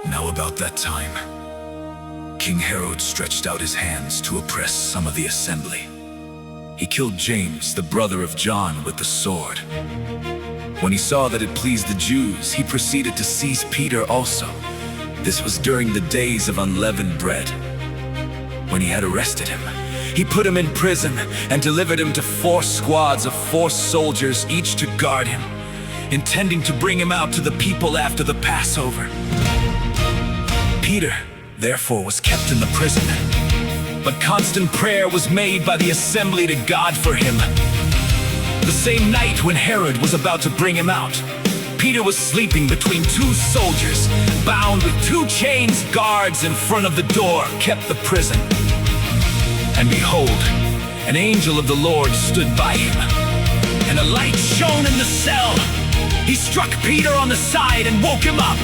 Now about that time, King Herod stretched out his hands to oppress some of the assembly. He killed James, the brother of John, with the sword. When he saw that it pleased the Jews, he proceeded to seize Peter also. This was during the days of unleavened bread. When he had arrested him, he put him in prison and delivered him to 4 squads of 4 soldiers, each to guard him, intending to bring him out to the people after the Passover. Peter, therefore, was kept in the prison, but constant prayer was made by the assembly to God for him. The same night when Herod was about to bring him out, Peter was sleeping between 2 soldiers, bound with 2 chains. Guards in front of the door kept the prison. And behold, an angel of the Lord stood by him, and a light shone in the cell. He struck Peter on the side and woke him up,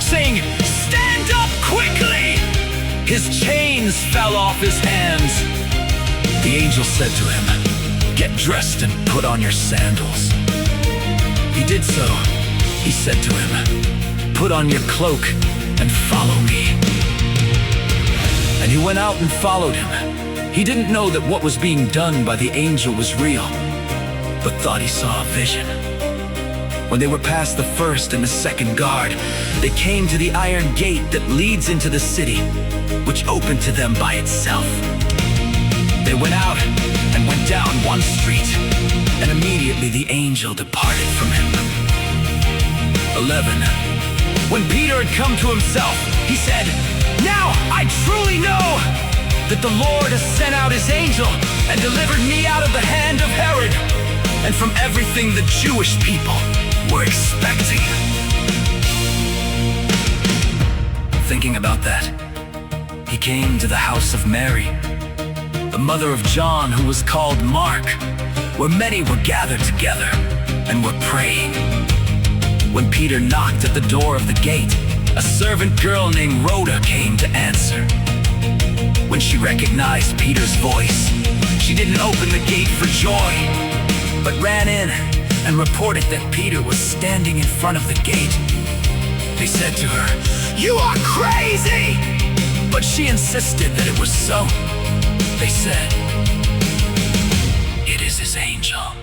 saying, "Stand up quickly!" His chains fell off his hands. The angel said to him, "Get dressed and put on your sandals." He did so. He said to him, "Put on your cloak and follow me." And he went out and followed him. He didn't know that what was being done by the angel was real, but thought he saw a vision. When they were past the first and the second guard, they came to the iron gate that leads into the city, which opened to them by itself. They went out and went down one street, and immediately the angel departed from him. 11. When Peter had come to himself, he said, "Now I truly know that the Lord has sent out his angel and delivered me out of the hand of Herod, and from everything the Jewish people were expecting." Thinking about that, he came to the house of Mary, the mother of John, who was called Mark, where many were gathered together and were praying. When Peter knocked at the door of the gate, a servant girl named Rhoda came to answer. When she recognized Peter's voice, she didn't open the gate for joy, but ran in and reported that Peter was standing in front of the gate. They said to her, "You are crazy!" But she insisted that it was so. They said, "It is his angel."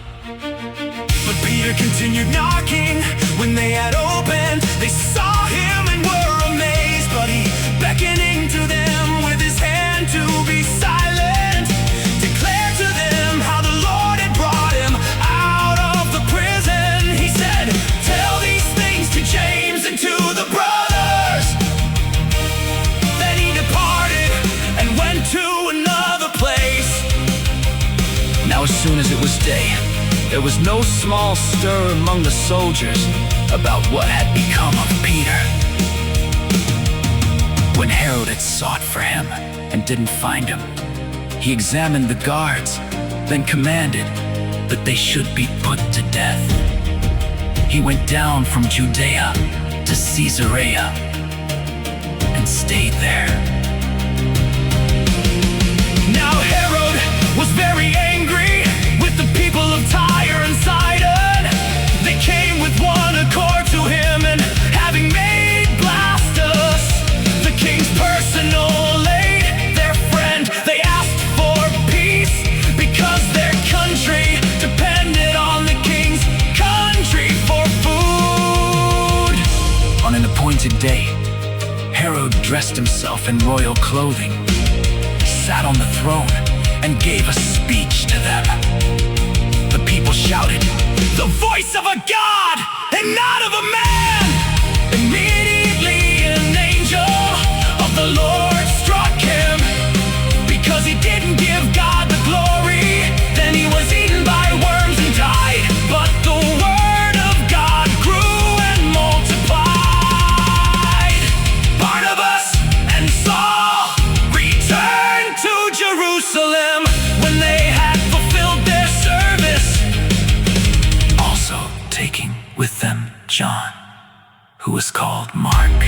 But Peter continued knocking. When they had opened, they saw him and were amazed. But he, beckoning to them with his hand to be silent, declared to them how the Lord had brought him out of the prison. He said, "Tell these things to James and to the brothers." Then he departed and went to another place. Now as soon as it was day, there was no small stir among the soldiers about what had become of Peter. When Herod had sought for him and didn't find him, he examined the guards, then commanded that they should be put to death. He went down from Judea to Caesarea and stayed there. Now Herod was very angry with the people of Tyre and Sidon. They came with one accord to him, and having made Blastus the king's personal aide, their friend, they asked for peace because their country depended on the king's country for food. On an appointed day, Herod dressed himself in royal clothing, sat on the throne, and gave a speech to them. The people shouted, "The voice of a god and not of a man!" Immediately an angel of the Lord struck him because he didn't give God the glory. Then he was eaten by worms and died. But the word of God grew and multiplied. Barnabas and Saul returned to Jerusalem when they had fulfilled their service, also taking with them John, who was called Mark.